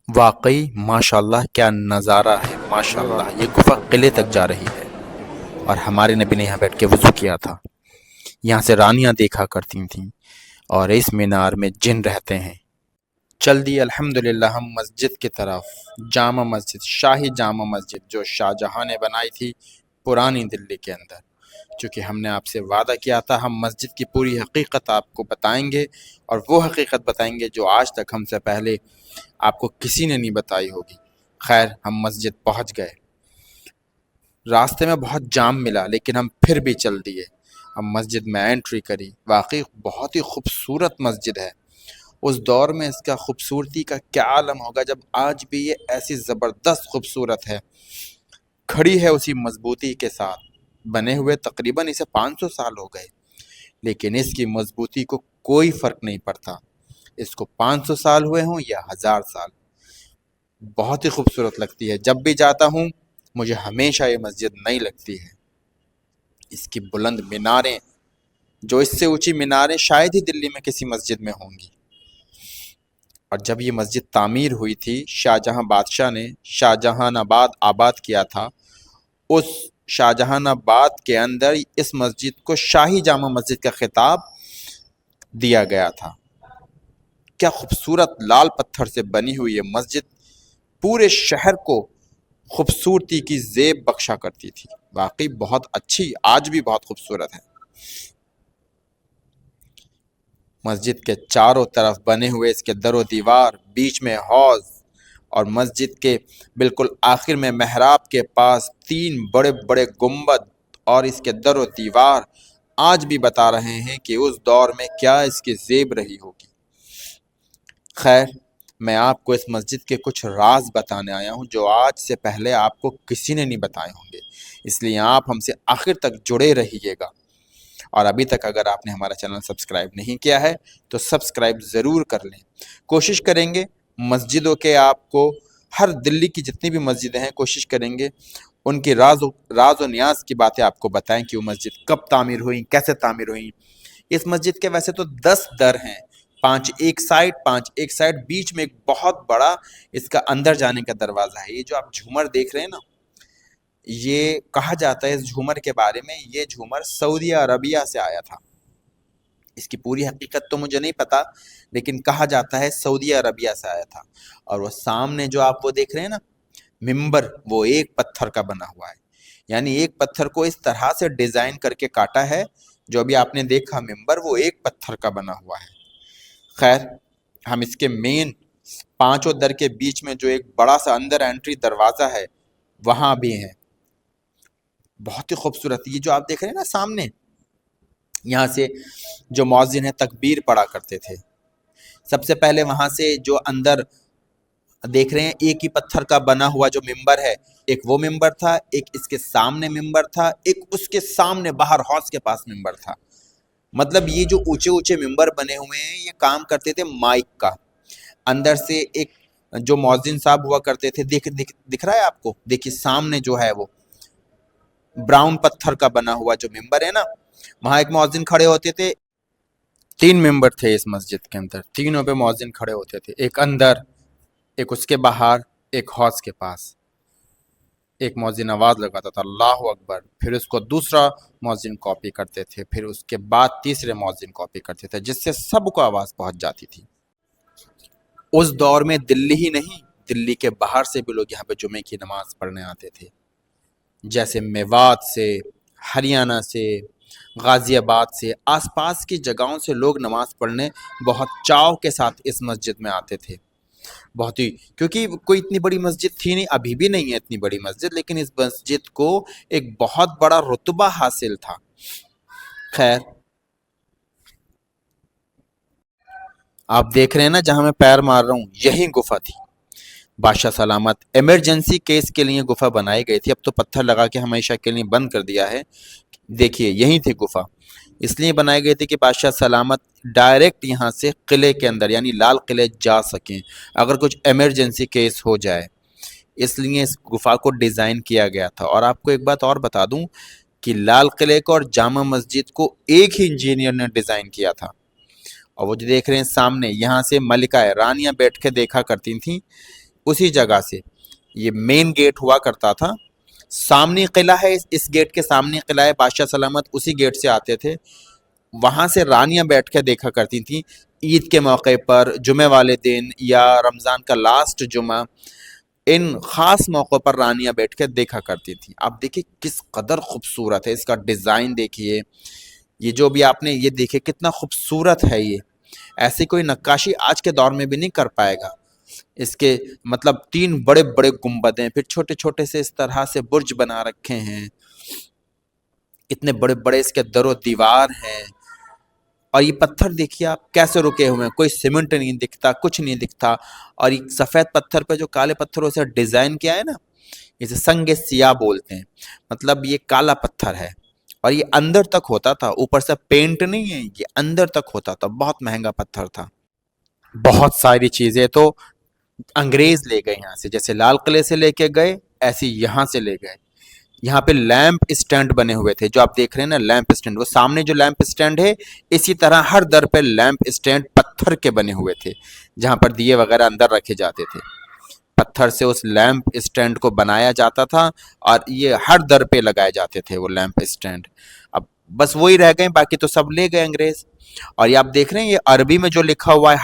واقعی ماشاءاللہ کیا نظارہ ہے، ماشاءاللہ یہ گفا قلعے تک جا رہی ہے، اور ہمارے نبی نے یہاں بیٹھ کے وضو کیا تھا۔ یہاں سے رانیاں دیکھا کرتی تھیں، اور اس مینار میں جن رہتے ہیں۔ چل دی الحمدللہ ہم مسجد کی طرف، جامع مسجد، شاہی جامع مسجد جو شاہ جہاں نے بنائی تھی پرانی دلی کے اندر۔ چونکہ ہم نے آپ سے وعدہ کیا تھا ہم مسجد کی پوری حقیقت آپ کو بتائیں گے، اور وہ حقیقت بتائیں گے جو آج تک ہم سے پہلے آپ کو کسی نے نہیں بتائی ہوگی۔ خیر ہم مسجد پہنچ گئے، راستے میں بہت جام ملا لیکن ہم پھر بھی چل دیے۔ ہم مسجد میں انٹری کری، واقعی بہت ہی خوبصورت مسجد ہے۔ اس دور میں اس کا خوبصورتی کا کیا عالم ہوگا جب آج بھی یہ ایسی زبردست خوبصورت ہے، کھڑی ہے اسی مضبوطی کے ساتھ۔ بنے ہوئے تقریباً اسے 500 سال ہو گئے، لیکن اس کی مضبوطی کو کوئی فرق نہیں پڑتا، اس کو 500 سال ہوئے ہوں یا 1000 سال۔ بہت ہی خوبصورت لگتی ہے، جب بھی جاتا ہوں مجھے ہمیشہ یہ مسجد نئی لگتی ہے۔ اس کی بلند میناریں، جو اس سے اونچی میناریں شاید ہی دلی میں کسی مسجد میں ہوں گی۔ اور جب یہ مسجد تعمیر ہوئی تھی، شاہ جہاں بادشاہ نے شاہ جہان آباد آباد کیا تھا، اس شاہ جہان آباد کے اندر اس مسجد کو شاہی جامع مسجد کا خطاب دیا گیا تھا۔ کیا خوبصورت لال پتھر سے بنی ہوئی یہ مسجد پورے شہر کو خوبصورتی کی زیب بخشا کرتی تھی، واقعی بہت اچھی، آج بھی بہت خوبصورت ہے۔ مسجد کے چاروں طرف بنے ہوئے اس کے در و دیوار، بیچ میں حوض، اور مسجد کے بالکل آخر میں محراب کے پاس 3 بڑے بڑے گنبد، اور اس کے در و دیوار آج بھی بتا رہے ہیں کہ اس دور میں کیا اس کی زیب رہی ہوگی۔ خیر میں آپ کو اس مسجد کے کچھ راز بتانے آیا ہوں جو آج سے پہلے آپ کو کسی نے نہیں بتائے ہوں گے، اس لیے آپ ہم سے آخر تک جڑے رہیے گا۔ اور ابھی تک اگر آپ نے ہمارا چینل سبسکرائب نہیں کیا ہے تو سبسکرائب ضرور کر لیں۔ کوشش کریں گے مسجدوں کے آپ کو، ہر دلی کی جتنی بھی مسجدیں ہیں کوشش کریں گے ان کی راز و نیاز کی باتیں آپ کو بتائیں کہ وہ مسجد کب تعمیر ہوئی، کیسے تعمیر ہوئی۔ اس مسجد کے ویسے تو 10 در ہیں، 5 ایک سائڈ، 5 ایک سائڈ، بیچ میں ایک بہت بڑا اس کا اندر جانے کا دروازہ ہے۔ یہ جو آپ جھومر دیکھ رہے ہیں نا، یہ کہا جاتا ہے اس جھومر کے بارے میں، یہ جھومر سعودی عربیہ سے آیا تھا۔ اس کی پوری حقیقت تو مجھے نہیں پتا، لیکن کہا جاتا ہے سعودی عربیہ سے آیا تھا۔ اور وہ سامنے جو آپ وہ دیکھ رہے ہیں نا ممبر، وہ ایک پتھر کا بنا ہوا ہے، یعنی ایک پتھر کو اس طرح سے ڈیزائن کر کے کاٹا ہے، جو ابھی آپ نے دیکھا ممبر وہ ایک پتھر کا بنا ہوا ہے۔ خیر ہم اس کے مین 5 در کے بیچ میں جو ایک بڑا سا اندر انٹری دروازہ ہے وہاں بھی ہیں، بہت ہی خوبصورت۔ یہ جو آپ دیکھ رہے ہیں نا سامنے، یہاں سے جو مؤذن ہے تکبیر پڑھا کرتے تھے۔ سب سے پہلے وہاں سے جو اندر دیکھ رہے ہیں ایک ہی پتھر کا بنا ہوا جو ممبر ہے، ایک وہ ممبر تھا، ایک اس کے سامنے ممبر تھا، ایک اس کے سامنے باہر حوض کے پاس ممبر تھا۔ مطلب یہ جو اونچے اونچے ممبر بنے ہوئے ہیں یہ کام کرتے تھے مائک کا۔ اندر سے ایک جو مؤذن صاحب ہوا کرتے تھے، دکھ رہا ہے آپ کو، دیکھیے سامنے جو ہے وہ براؤن پتھر کا بنا ہوا جو ممبر ہے نا، وہاں ایک مؤذن کھڑے ہوتے تھے۔ 3 ممبر تھے اس مسجد کے اندر، تینوں پہ مؤذن کھڑے ہوتے تھے، ایک اندر، ایک اس کے باہر، ایک حوض کے پاس۔ ایک مؤذن آواز لگاتا تھا اللہ اکبر، پھر اس کو دوسرا مؤذن کاپی کرتے تھے، پھر اس کے بعد تیسرے مؤذن کاپی کرتے تھے، جس سے سب کو آواز پہنچ جاتی تھی۔ اس دور میں دلی ہی نہیں، دلی کے باہر سے بھی لوگ یہاں پہ جمعے کی نماز پڑھنے آتے تھے، جیسے میوات سے، ہریانہ سے، غازی آباد سے، آس پاس کی جگہوں سے لوگ نماز پڑھنے بہت چاو کے ساتھ اس مسجد میں آتے تھے۔ بہت ہی، کیونکہ کوئی اتنی بڑی مسجد تھی نہیں، ابھی بھی نہیں ہے اتنی بڑی مسجد، لیکن اس مسجد کو ایک بہت بڑا رتبہ حاصل تھا۔ خیر آپ دیکھ رہے ہیں نا جہاں میں پیر مار رہا ہوں، یہی گفا تھی۔ بادشاہ سلامت ایمرجنسی کیس کے لیے گفا بنائی گئی تھی، اب تو پتھر لگا کے ہمیشہ کے لیے بند کر دیا ہے۔ دیکھیے یہی تھی گفا، اس لیے بنائی گئی تھی کہ بادشاہ سلامت ڈائریکٹ یہاں سے قلعے کے اندر یعنی لال قلعے جا سکیں اگر کچھ ایمرجنسی کیس ہو جائے، اس لیے اس گفا کو ڈیزائن کیا گیا تھا۔ اور آپ کو ایک بات اور بتا دوں کہ لال قلعے کو اور جامع مسجد کو ایک ہی انجینئر نے ڈیزائن کیا تھا۔ اور وہ جو دیکھ رہے ہیں سامنے، یہاں سے ملکہ رانیاں بیٹھ کے دیکھا کرتی تھیں اسی جگہ سے یہ مین گیٹ ہوا کرتا تھا. سامنے قلعہ ہے، اس گیٹ کے سامنے قلعہ ہے. بادشاہ سلامت اسی گیٹ سے آتے تھے. وہاں سے رانیاں بیٹھ کے دیکھا کرتی تھیں عید کے موقع پر، جمعے والے دن یا رمضان کا لاسٹ جمعہ. ان خاص موقع پر رانیاں بیٹھ کے دیکھا کرتی تھیں. آپ دیکھیں کس قدر خوبصورت ہے، اس کا ڈیزائن دیکھیے. یہ جو بھی آپ نے یہ دیکھے کتنا خوبصورت ہے. یہ ایسی کوئی نقاشی آج کے دور میں بھی نہیں کر پائے گا. اس کے مطلب 3 بڑے بڑے گنبد ہیں، پھر چھوٹے چھوٹے سے اس طرح سے برج بنا رکھے ہیں. اتنے بڑے بڑے اس کے در و دیوار ہیں. اور یہ پتھر دیکھیے آپ کیسے رکے ہوئے ہیں، کوئی سیمنٹ نہیں دکھتا، کچھ نہیں دکھتا. اور یہ سفید پتھر پہ جو کالے پتھروں سے ڈیزائن کیا ہے نا، اسے سنگ سیاہ بولتے ہیں. مطلب یہ کالا پتھر ہے اور یہ اندر تک ہوتا تھا، اوپر سے پینٹ نہیں ہے، یہ اندر تک ہوتا تھا. بہت مہنگا پتھر تھا. بہت ساری چیزیں تو انگریز لے گئے یہاں سے، جیسے لال قلعے سے لے کے گئے ایسے یہاں سے لے گئے. یہاں پہ لیمپ اسٹینڈ بنے ہوئے تھے جو آپ دیکھ رہے ہیں نا، لیمپ اسٹینڈ. وہ سامنے جو لیمپ اسٹینڈ ہے اسی طرح ہر در پہ لیمپ اسٹینڈ پتھر کے بنے ہوئے تھے جہاں پر دیے وغیرہ اندر رکھے جاتے تھے. پتھر سے اس لیمپ اسٹینڈ کو بنایا جاتا تھا اور یہ ہر در پہ لگائے جاتے تھے وہ لیمپ اسٹینڈ. اب بس وہی رہ گئے، باقی تو سب لے گئے انگریز. اور یہ آپ دیکھ رہے ہیں یہ عربی میں جو لکھا ہوا ہے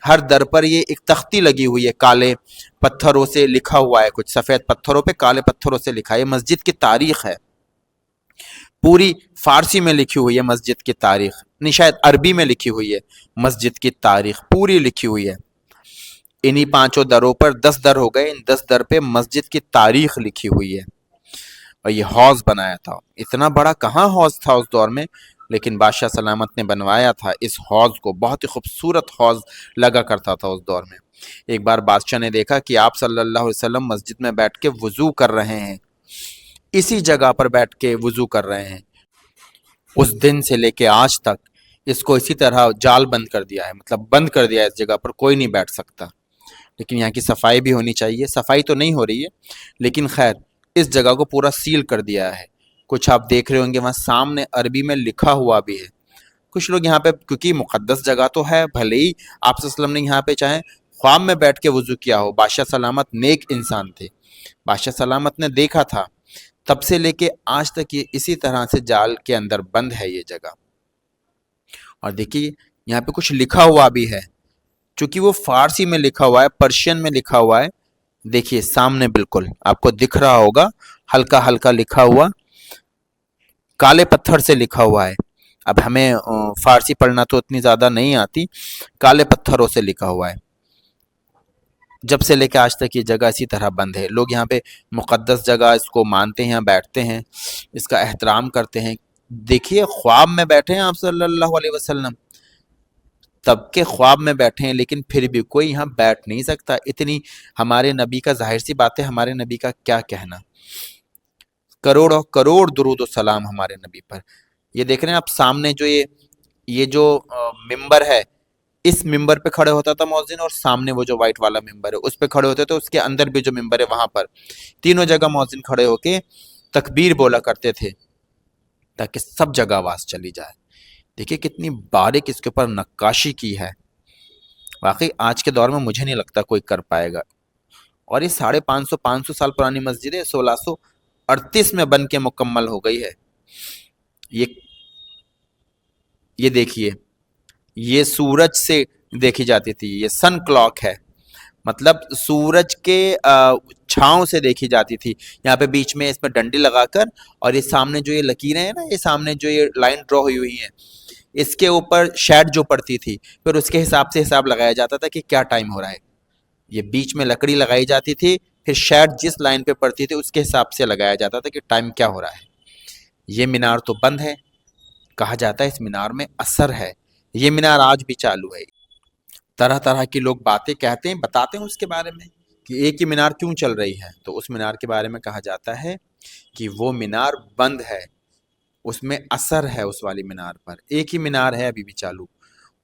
ہر در پر یہ ایک تختی لگی ہوئی ہے، کالے پتھروں سے لکھا ہوا ہے، کچھ سفید پتھروں پہ کالے پتھروں سے لکھا ہے. یہ مسجد کی تاریخ ہے، پوری فارسی میں لکھی ہوئی ہے مسجد کی تاریخ. نہیں، شاید عربی میں لکھی ہوئی ہے مسجد کی تاریخ، پوری لکھی ہوئی ہے. انہی 5 دروں پر 10 در ہو گئے، ان 10 در پہ مسجد کی تاریخ لکھی ہوئی ہے. اور یہ حوض بنایا تھا. اتنا بڑا کہاں حوض تھا اس دور میں، لیکن بادشاہ سلامت نے بنوایا تھا اس حوض کو. بہت ہی خوبصورت حوض لگا کرتا تھا اس دور میں. ایک بار بادشاہ نے دیکھا کہ آپ صلی اللہ علیہ وسلم مسجد میں بیٹھ کے وضو کر رہے ہیں، اسی جگہ پر بیٹھ کے وضو کر رہے ہیں. اس دن سے لے کے آج تک اس کو اسی طرح جال بند کر دیا ہے، مطلب بند کر دیا ہے، اس جگہ پر کوئی نہیں بیٹھ سکتا. لیکن یہاں کی صفائی بھی ہونی چاہیے. صفائی تو نہیں ہو رہی ہے لیکن خیر اس جگہ کو پورا سیل کر دیا ہے. کچھ آپ دیکھ رہے ہوں گے وہاں سامنے عربی میں لکھا ہوا بھی ہے. کچھ لوگ یہاں پہ، کیونکہ مقدس جگہ تو ہے، بھلے ہی آپ صلی اللہ علیہ وسلم نے یہاں پہ چاہے خواب میں بیٹھ کے وضو کیا ہو، بادشاہ سلامت نیک انسان تھے، بادشاہ سلامت نے دیکھا تھا، تب سے لے کے آج تک یہ اسی طرح سے جال کے اندر بند ہے یہ جگہ. اور دیکھیے یہاں پہ کچھ لکھا ہوا بھی ہے، چونکہ وہ فارسی میں لکھا ہوا ہے، پرشین میں لکھا ہوا ہے. دیکھیے سامنے بالکل آپ کو دکھ رہا ہوگا، ہلکا ہلکا لکھا ہوا، کالے پتھر سے لکھا ہوا ہے. اب ہمیں فارسی پڑھنا تو اتنی زیادہ نہیں آتی، کالے پتھروں سے لکھا ہوا ہے. جب سے لے کے آج تک یہ جگہ اسی طرح بند ہے. لوگ یہاں پہ مقدس جگہ اس کو مانتے ہیں، بیٹھتے ہیں، اس کا احترام کرتے ہیں. دیکھیے خواب میں بیٹھے ہیں آپ صلی اللہ علیہ وسلم، تب کے خواب میں بیٹھے ہیں، لیکن پھر بھی کوئی یہاں بیٹھ نہیں سکتا. اتنی ہمارے نبی کا، ظاہر سی بات ہے ہمارے نبی کا کیا کہنا، کروڑوں کروڑ درود و سلام ہمارے نبی پر. یہ دیکھ رہے ہیں آپ سامنے جو یہ جو ممبر ہے، اس ممبر پہ کھڑے ہوتا تھا مؤذن، اور سامنے وہ جو وائٹ والا ممبر ہے اس پہ کھڑے ہوتے تھے. اس کے اندر بھی جو ممبر ہے وہاں پر تینوں جگہ مؤذن کھڑے ہو کے تکبیر بولا کرتے تھے تاکہ سب جگہ آواز چلی جائے. دیکھیے کتنی باریک اس کے اوپر نقاشی کی ہے. واقعی آج کے دور میں مجھے نہیں لگتا کوئی کر پائے گا. اور یہ 550 سال پرانی مسجد ہے، 1638 میں بن کے مکمل ہو گئی ہے. یہ دیکھیے یہ سورج سے دیکھی جاتی تھی، یہ سن کلاک ہے، مطلب سورج کے چھاؤں سے دیکھی جاتی تھی. یہاں پہ بیچ میں اس میں ڈنڈی لگا کر، اور یہ سامنے جو یہ لکیریں ہیں نا، یہ سامنے جو یہ لائن ڈرا ہوئی ہوئی ہیں، اس کے اوپر شیڈ جو پڑتی تھی، پھر اس کے حساب سے حساب لگایا جاتا تھا کہ کیا ٹائم ہو رہا ہے. یہ بیچ میں لکڑی لگائی جاتی تھی، پھر شیڈ جس لائن پہ پڑتی تھی اس کے حساب سے لگایا جاتا تھا کہ ٹائم کیا ہو رہا ہے. یہ مینار تو بند ہے، کہا جاتا ہے اس مینار میں اثر ہے. یہ مینار آج بھی چالو ہے. طرح طرح کے لوگ باتیں کہتے ہیں، بتاتے ہیں اس کے بارے میں کہ ایک ہی مینار کیوں چل رہی ہے. تو اس مینار کے بارے میں کہا جاتا ہے کہ وہ مینار بند ہے، اس میں اثر ہے اس والی مینار پر. ایک ہی مینار ہے ابھی بھی چالو،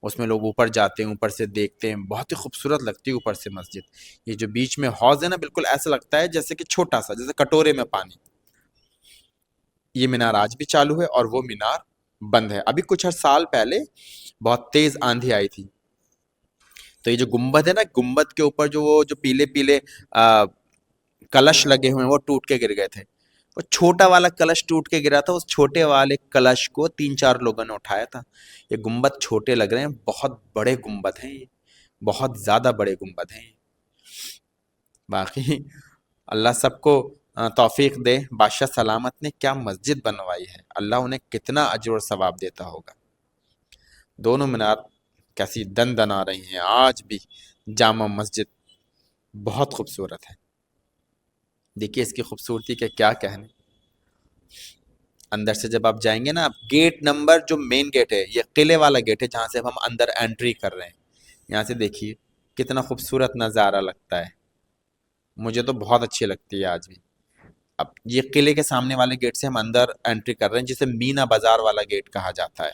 اس میں لوگ اوپر جاتے ہیں، اوپر سے دیکھتے ہیں. بہت ہی خوبصورت لگتی ہے اوپر سے مسجد. یہ جو بیچ میں حوض ہے نا، بالکل ایسا لگتا ہے جیسے کہ چھوٹا سا، جیسے کٹورے میں پانی. یہ مینار آج بھی چالو ہے اور وہ مینار بند ہے. ابھی کچھ سال پہلے بہت تیز آندھی آئی تھی، تو یہ جو گنبد ہے نا، گنبد کے اوپر وہ جو پیلے پیلے کلش لگے ہوئے ہیں وہ ٹوٹ کے گر گئے تھے. وہ چھوٹا والا کلش ٹوٹ کے گرا تھا، اس چھوٹے والے کلش کو 3-4 لوگوں نے اٹھایا تھا. یہ گنبد چھوٹے لگ رہے ہیں، بہت بڑے گنبد ہیں، یہ بہت زیادہ بڑے گنبد ہیں. باقی اللہ سب کو توفیق دے. بادشاہ سلامت نے کیا مسجد بنوائی ہے، اللہ انہیں کتنا اجر و ثواب دیتا ہوگا. دونوں مینار کیسی دن دن آ رہی ہیں. آج بھی جامع مسجد بہت خوبصورت ہے. دیکھیے اس کی خوبصورتی کے کیا کہنے. اندر سے جب آپ جائیں گے نا، آپ گیٹ نمبر جو مین گیٹ ہے، یہ قلعے والا گیٹ ہے جہاں سے ہم اندر انٹری کر رہے ہیں. یہاں سے دیکھیے کتنا خوبصورت نظارہ لگتا ہے. مجھے تو بہت اچھی لگتی ہے آج بھی. اب یہ قلعے کے سامنے والے گیٹ سے ہم اندر انٹری کر رہے ہیں، جسے مینا بازار والا گیٹ کہا جاتا ہے.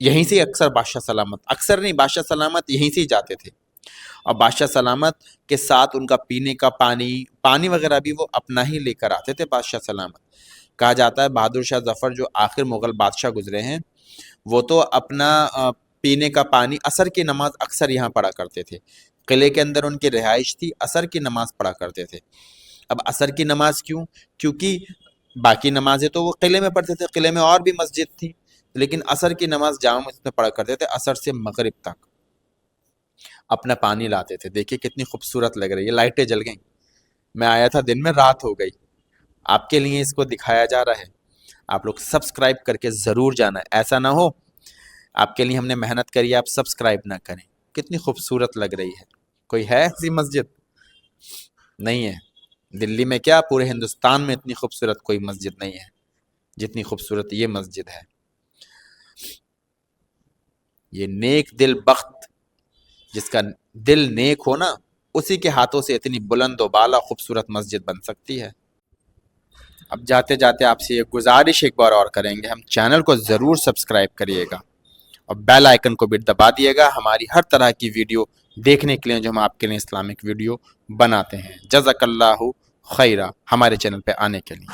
یہیں سے اکثر بادشاہ سلامت، اکثر نہیں، بادشاہ سلامت یہیں سے ہی جاتے تھے. اور بادشاہ سلامت کے ساتھ ان کا پینے کا پانی وغیرہ بھی وہ اپنا ہی لے کر آتے تھے بادشاہ سلامت. کہا جاتا ہے بہادر شاہ ظفر جو آخر مغل بادشاہ گزرے ہیں، وہ تو اپنا پینے کا پانی، عصر کی نماز اکثر یہاں پڑھا کرتے تھے. قلعے کے اندر ان کی رہائش تھی، عصر کی نماز پڑھا کرتے تھے. اب عصر کی نماز کیوں؟ کیونکہ باقی نمازیں تو وہ قلعے میں پڑھتے تھے، قلعے میں اور بھی مسجد تھی، لیکن عصر کی نماز جامع مسجد میں پڑھا کرتے تھے. عصر سے مغرب تک اپنا پانی لاتے تھے. دیکھیے کتنی خوبصورت لگ رہی ہے. لائٹیں جل گئیں. میں آیا تھا دن میں، رات ہو گئی. آپ کے لیے اس کو دکھایا جا رہا ہے. آپ لوگ سبسکرائب کر کے ضرور جانا ہے. ایسا نہ ہو آپ کے لیے ہم نے محنت کری، آپ سبسکرائب نہ کریں. کتنی خوبصورت لگ رہی ہے. کوئی ہے ایسی مسجد؟ نہیں ہے. دلی میں کیا، پورے ہندوستان میں اتنی خوبصورت کوئی مسجد نہیں ہے جتنی خوبصورت یہ مسجد ہے. یہ نیک دل بخت، جس کا دل نیک ہو نا، اسی کے ہاتھوں سے اتنی بلند و بالا خوبصورت مسجد بن سکتی ہے. اب جاتے جاتے آپ سے یہ گزارش ایک بار اور کریں گے، ہم چینل کو ضرور سبسکرائب کریے گا اور بیل آئیکن کو بھی دبا دیے گا ہماری ہر طرح کی ویڈیو دیکھنے کے لیے جو ہم آپ کے لیے اسلامک ویڈیو بناتے ہیں. جزاک اللہ خیرہ ہمارے چینل پہ آنے کے لیے.